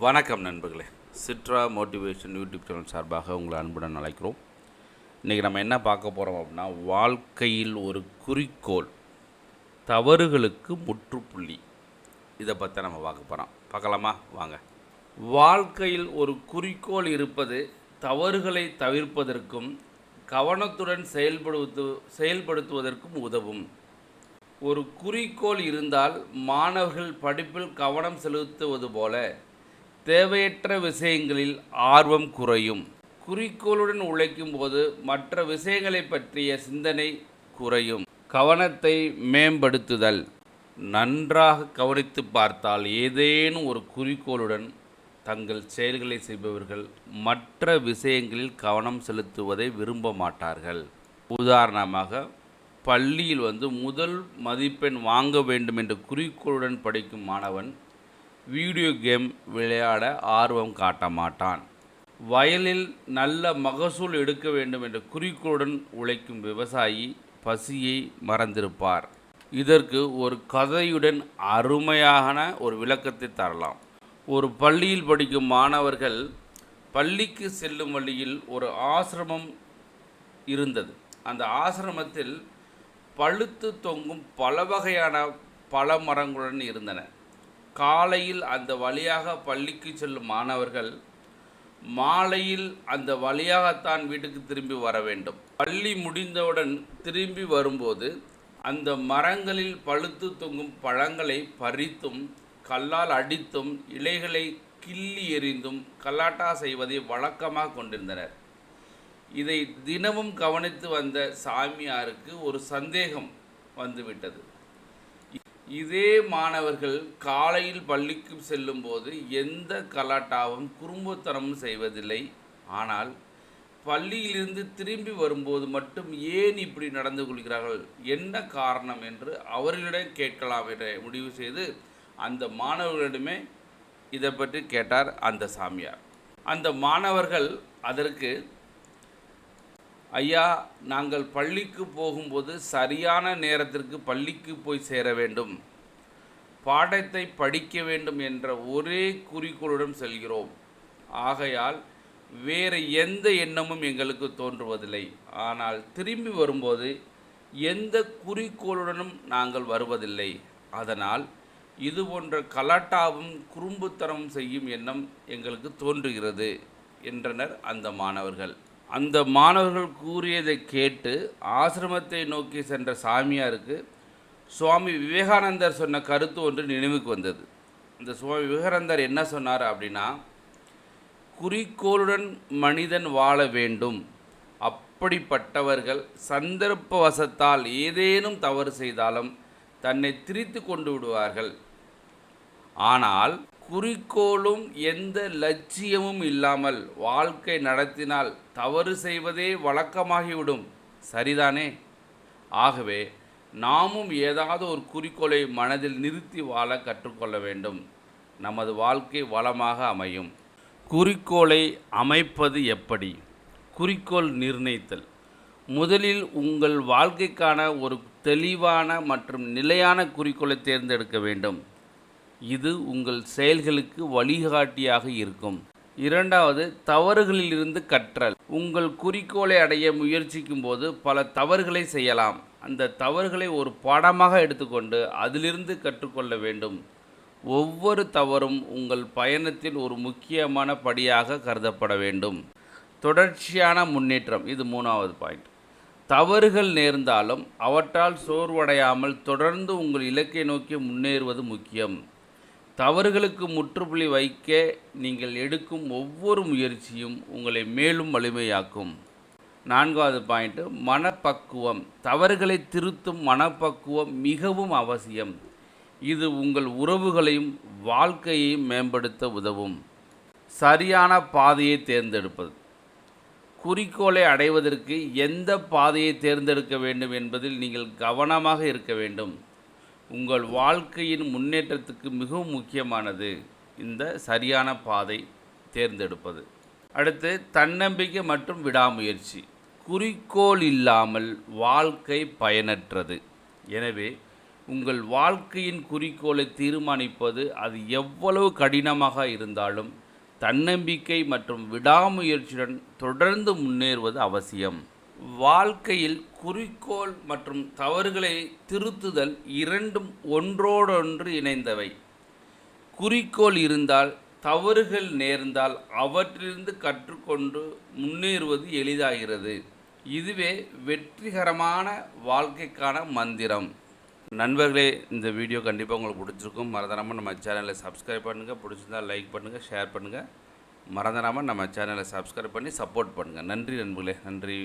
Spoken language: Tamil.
வணக்கம் நண்பர்களே. சிட்ரா மோட்டிவேஷன் யூடியூப் சேனல் சார்பாக உங்களை அன்புடன் அழைக்கிறோம். இன்றைக்கி நம்ம என்ன பார்க்க போகிறோம் அப்படின்னா, வாழ்க்கையில் ஒரு குறிக்கோள், தவறுகளுக்கு முற்றுப்புள்ளி. இதை பற்றி நம்ம பார்க்கலாமா? வாங்க. வாழ்க்கையில் ஒரு குறிக்கோள் இருப்பது தவறுகளை தவிர்ப்பதற்கும் கவனத்துடன் செயல்படுத்துவதற்கும் உதவும். ஒரு குறிக்கோள் இருந்தால் மாணவர்கள் படிப்பில் கவனம் செலுத்துவது போல தேவையற்ற விஷயங்களில் ஆர்வம் குறையும். குறிக்கோளுடன் உழைக்கும் போது மற்ற விஷயங்களை பற்றிய சிந்தனை குறையும். கவனத்தை மேம்படுத்துதல். நன்றாக கவனித்து பார்த்தால் ஏதேனும் ஒரு குறிக்கோளுடன் தங்கள் செயல்களை செய்பவர்கள் மற்ற விஷயங்களில் கவனம் செலுத்துவதை விரும்ப மாட்டார்கள். உதாரணமாக, பள்ளியில் முதல் மதிப்பெண் வாங்க வேண்டும் என்ற குறிக்கோளுடன் படிக்கும் மாணவன் வீடியோ கேம் விளையாட ஆர்வம் காட்ட மாட்டான். வயலில் நல்ல மகசூல் எடுக்க வேண்டும் என்ற குறிக்கோளுடன் உழைக்கும் விவசாயி பசியை மறந்திருப்பார். இதற்கு ஒரு கதையுடன் அருமையான ஒரு விளக்கத்தை தரலாம். ஒரு பள்ளியில் படிக்கும் மாணவர்கள் பள்ளிக்கு செல்லும் வழியில் ஒரு ஆசிரமம் இருந்தது. அந்த ஆசிரமத்தில் பழுத்து தொங்கும் பல வகையான பல மரங்களுடன் இருந்தன. காலையில் அந்த வழியாக பள்ளிக்கு செல்லும் மாணவர்கள் மாலையில் அந்த வழியாகத்தான் வீட்டுக்கு திரும்பி வர வேண்டும். பள்ளி முடிந்தவுடன் திரும்பி வரும்போது அந்த மரங்களில் பழுத்து தொங்கும் பழங்களை பறித்தும் கல்லால் அடித்தும் இலைகளை கிள்ளி எறிந்தும் கல்லாட்டா செய்வதை வழக்கமாக கொண்டிருந்தனர். இதை தினமும் கவனித்து வந்த சாமியாருக்கு ஒரு சந்தேகம் வந்துவிட்டது. இதே மாணவர்கள் காலையில் பள்ளிக்கு செல்லும்போது எந்த கலாட்டாவும் குறும்புத்தனமும் செய்வதில்லை. ஆனால் பள்ளியிலிருந்து திரும்பி வரும்போது மட்டும் ஏன் இப்படி நடந்து கொள்கிறார்கள், என்ன காரணம் என்று அவர்களிடம் கேட்கலாம் என்ற முடிவு செய்து அந்த மாணவர்களிடமே இதை பற்றி கேட்டார் அந்த சாமியார். அந்த மாணவர்கள் அதற்கு, ஐயா, நாங்கள் பள்ளிக்கு போகும்போது சரியான நேரத்திற்கு பள்ளிக்கு போய் சேர வேண்டும், பாடத்தை படிக்க வேண்டும் என்ற ஒரே குறிக்கோளுடன் செல்கிறோம். ஆகையால் வேறு எந்த எண்ணமும் எங்களுக்கு தோன்றுவதில்லை. ஆனால் திரும்பி வரும்போது எந்த குறிக்கோளுடனும் நாங்கள் வருவதில்லை. அதனால் இது போன்ற கலாட்டாவும் குறும்புத்தனமும் செய்யும் எண்ணம் எங்களுக்கு தோன்றுகிறது என்றனர் அந்த மாணவர்கள். அந்த மாணவர்கள் கூறியதை கேட்டு ஆசிரமத்தை நோக்கி சென்ற சாமியாருக்கு சுவாமி விவேகானந்தர் சொன்ன கருத்து ஒன்று நினைவுக்கு வந்தது. இந்த சுவாமி விவேகானந்தர் என்ன சொன்னார் அப்படின்னா, குறிக்கோளுடன் மனிதன் வாழ வேண்டும். அப்படிப்பட்டவர்கள் சந்தர்ப்பவசத்தால் ஏதேனும் தவறு செய்தாலும் தன்னை திரித்து கொண்டு விடுவார்கள். ஆனால் குறிக்கோளும் எந்த லட்சியமும் இல்லாமல் வாழ்க்கை நடத்தினால் தவறு செய்வதே வழக்கமாகிவிடும். சரிதானே? ஆகவே நாமும் ஏதாவது ஒரு குறிக்கோளை மனதில் நிறுத்தி வாழ கற்றுக்கொள்ள வேண்டும். நமது வாழ்க்கை வளமாக அமையும். குறிக்கோளை அமைப்பது எப்படி? குறிக்கோள் நிர்ணயித்தல். முதலில் உங்கள் வாழ்க்கைக்கான ஒரு தெளிவான மற்றும் நிலையான குறிக்கோளை தேர்ந்தெடுக்க வேண்டும். இது உங்கள் செயல்களுக்கு வழிகாட்டியாக இருக்கும். இரண்டாவது, தவறுகளிலிருந்து கற்றல். உங்கள் குறிக்கோளை அடைய முயற்சிக்கும் போது பல தவறுகளை செய்யலாம். அந்த தவறுகளை ஒரு பாடமாக எடுத்துக்கொண்டு அதிலிருந்து கற்றுக்கொள்ள வேண்டும். ஒவ்வொரு தவறும் உங்கள் பயணத்தில் ஒரு முக்கியமான படியாக கருதப்பட வேண்டும். தொடர்ச்சியான முன்னேற்றம். இது 3வது பாயிண்ட். தவறுகள் நேர்ந்தாலும் அவற்றால் சோர்வடையாமல் தொடர்ந்து உங்கள் இலக்கை நோக்கி முன்னேறுவது முக்கியம். தவறுகளுக்கு முற்றுப்புள்ளி வைக்க நீங்கள் எடுக்கும் ஒவ்வொரு முயற்சியும் உங்களை மேலும் வலிமையாக்கும். 4வது பாயிண்ட், மனப்பக்குவம். தவறுகளை திருத்தும் மனப்பக்குவம் மிகவும் அவசியம். இது உங்கள் உறவுகளையும் வாழ்க்கையையும் மேம்படுத்த உதவும். சரியான பாதையை தேர்ந்தெடுப்பது. குறிக்கோளை அடைவதற்கு எந்த பாதையை தேர்ந்தெடுக்க வேண்டும் என்பதில் நீங்கள் கவனமாக இருக்க வேண்டும். உங்கள் வாழ்க்கையின் முன்னேற்றத்துக்கு மிகவும் முக்கியமானது இந்த சரியான பாதை தேர்ந்தெடுப்பது. அடுத்து, தன்னம்பிக்கை மற்றும் விடாமுயற்சி. குறிக்கோள் இல்லாமல் வாழ்க்கை பயனற்றது. எனவே உங்கள் வாழ்க்கையின் குறிக்கோளை தீர்மானிப்பது அது எவ்வளவு கடினமாக இருந்தாலும் தன்னம்பிக்கை மற்றும் விடாமுயற்சியுடன் தொடர்ந்து முன்னேறுவது அவசியம். வாழ்க்கையில் குறிக்கோள் மற்றும் தவறுகளை திருத்துதல் இரண்டும் ஒன்றோடொன்று இணைந்தவை. குறிக்கோள் இருந்தால் தவறுகள் நேர்ந்தால் அவற்றிலிருந்து கற்றுக்கொண்டு முன்னேறுவது எளிதாகிறது. இதுவே வெற்றிகரமான வாழ்க்கைக்கான மந்திரம். நண்பர்களே, இந்த வீடியோ கண்டிப்பாக உங்களுக்கு பிடிச்சிருக்கும். மறந்துடாமல் நம்ம சேனலை சப்ஸ்கிரைப் பண்ணுங்கள். பிடிச்சிருந்தால் லைக் பண்ணுங்கள், ஷேர் பண்ணுங்கள். மறந்துடாமல் நம்ம சேனலை சப்ஸ்கிரைப் பண்ணி சப்போர்ட் பண்ணுங்கள். நன்றி நண்பர்களே, நன்றி.